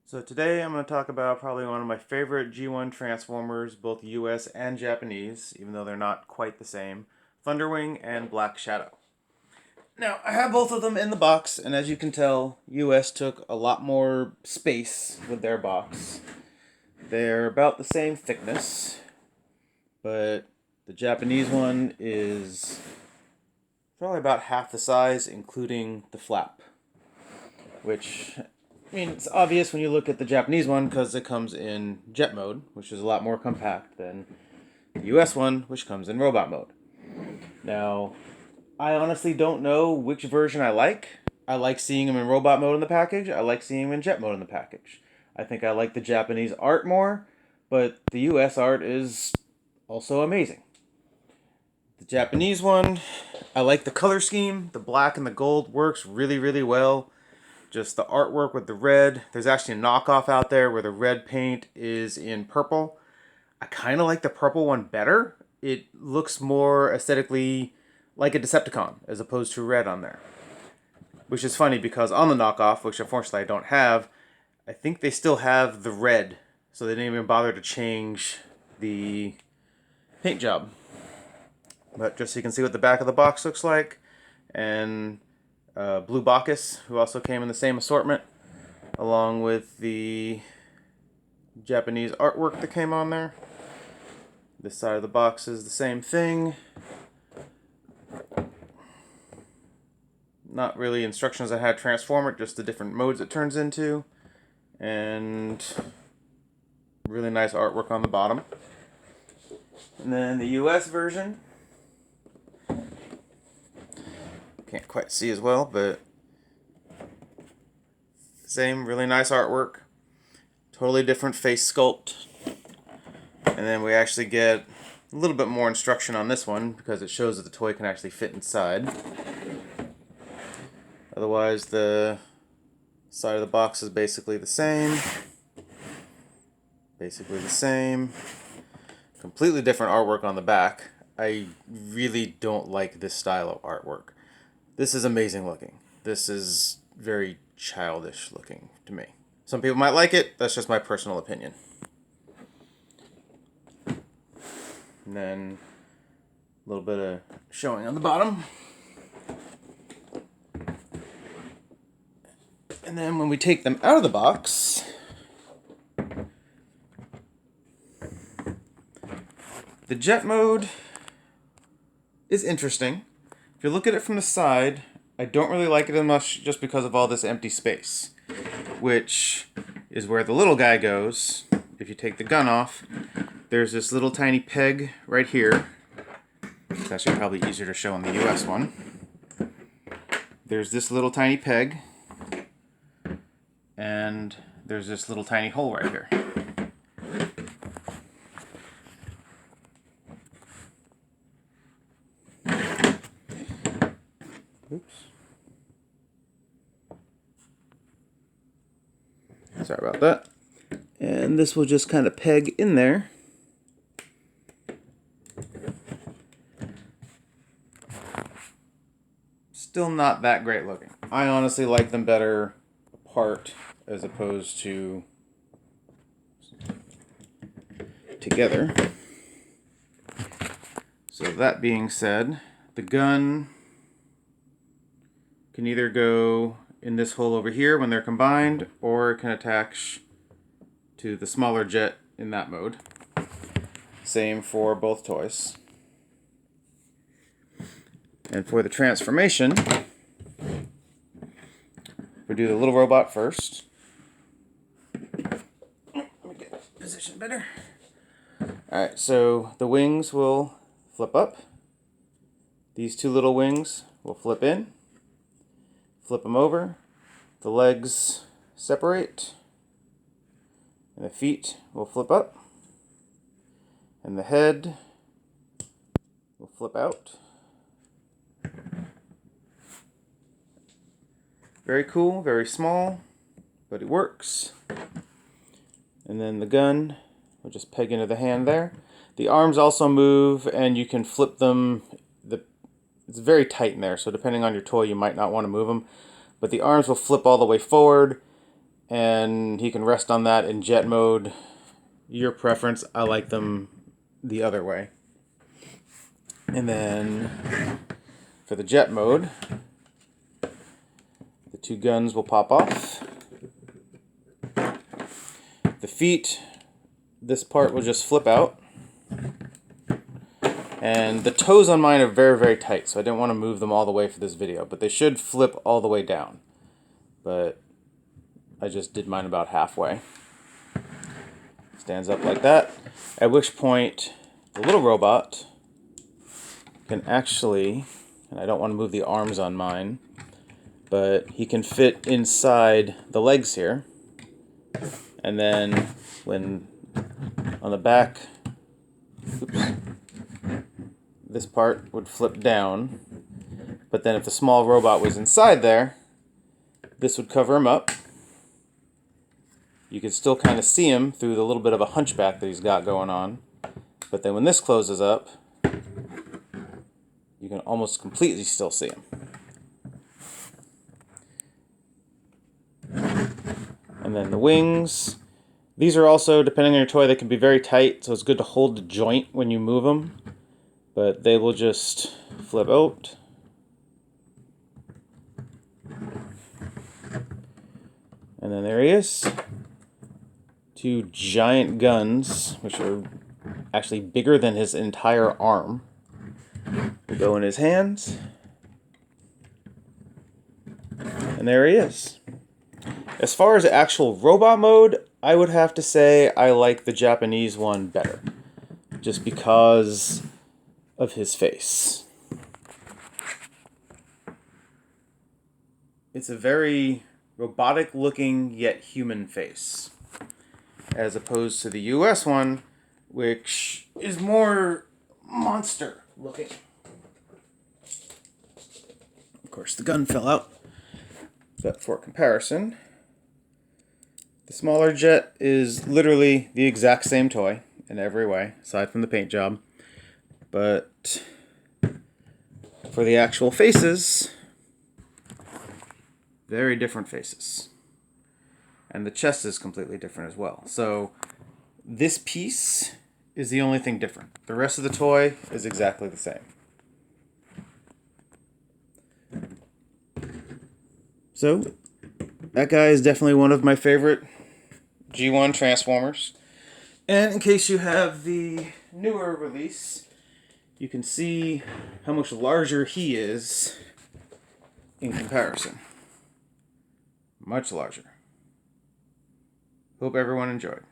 So today I'm going to talk about probably one of my favorite G1 Transformers, both US and Japanese, even though they're not quite the same, Thunderwing and Black Shadow. Now, I have both of them in the box, and as you can tell, US took a lot more space with their box. They're about the same thickness, but the Japanese one is probably about half the size, including the flap, which it's obvious when you look at the Japanese one because it comes in jet mode, which is a lot more compact than the US one, which comes in robot mode. Now, I honestly don't know which version I like. I like seeing them in robot mode in the package. I like seeing them in jet mode in the package. I think I like the Japanese art more, but the US art is also amazing. The Japanese one, I like the color scheme. The black and the gold works really, really well. Just the artwork with the red. There's actually a knockoff out there where the red paint is in purple. I kind of like the purple one better. It looks more aesthetically like a Decepticon as opposed to red on there. Which is funny because on the knockoff, which unfortunately I don't have, I think they still have the red. So they didn't even bother to change the paint job. But just so you can see what the back of the box looks like. And Blue Bacchus, who also came in the same assortment, along with the Japanese artwork that came on there. This side of the box is the same thing. Not really instructions on how to transform it, just the different modes it turns into. And really nice artwork on the bottom. And then the US version. Can't quite see as well, but same really nice artwork. Totally different face sculpt. And then we actually get a little bit more instruction on this one because it shows that the toy can actually fit inside. Otherwise, the side of the box is basically the same. Basically the same. Completely different artwork on the back. I really don't like this style of artwork. This is amazing looking. This is very childish looking to me. Some people might like it. That's just my personal opinion. And then a little bit of showing on the bottom. And then when we take them out of the box, the jet mode is interesting. If you look at it from the side, I don't really like it as much just because of all this empty space, which is where the little guy goes. If you take the gun off, there's this little tiny peg right here. It's actually probably easier to show on the US one. There's this little tiny peg, and there's this little tiny hole right here. Oops. Sorry about that. And this will just kind of peg in there. Still not that great looking. I honestly like them better apart as opposed to together. So that being said, the gun can either go in this hole over here when they're combined, or it can attach to the smaller jet in that mode. Same for both toys. And for the transformation, we do the little robot first. Let me get position better. Alright, so the wings will flip up. These two little wings will flip in. Flip them over. The legs separate. And the feet will flip up. And the head will flip out. Very cool, very small, but it works. And then the gun will just peg into the hand there. The arms also move, and you can flip them. It's very tight in there, so depending on your toy, you might not want to move them. But the arms will flip all the way forward, and he can rest on that in jet mode. Your preference. I like them the other way. And then for the jet mode, the two guns will pop off. The feet, this part will just flip out. And the toes on mine are very, very tight, so I didn't want to move them all the way for this video, but they should flip all the way down. But I just did mine about halfway. Stands up like that, at which point the little robot can actually, and I don't want to move the arms on mine, but he can fit inside the legs here. And then when on the back, oops, this part would flip down. But then if the small robot was inside there, this would cover him up. You can still kind of see him through the little bit of a hunchback that he's got going on. But then when this closes up, you can almost completely still see him. And then the wings. These are also, depending on your toy, they can be very tight, so it's good to hold the joint when you move them. But they will just flip out. And then there he is. Two giant guns, which are actually bigger than his entire arm. They go in his hands. And there he is. As far as actual robot mode, I would have to say I like the Japanese one better. Just because of his face. It's a very robotic looking yet human face. As opposed to the US one, which is more monster looking. Of course, the gun fell out. But for comparison, the smaller jet is literally the exact same toy in every way, aside from the paint job. But for the actual faces, very different faces. And the chest is completely different as well. So this piece is the only thing different. The rest of the toy is exactly the same. So that guy is definitely one of my favorite G1 Transformers. And in case you have the newer release, you can see how much larger he is in comparison. Much larger. Hope everyone enjoyed.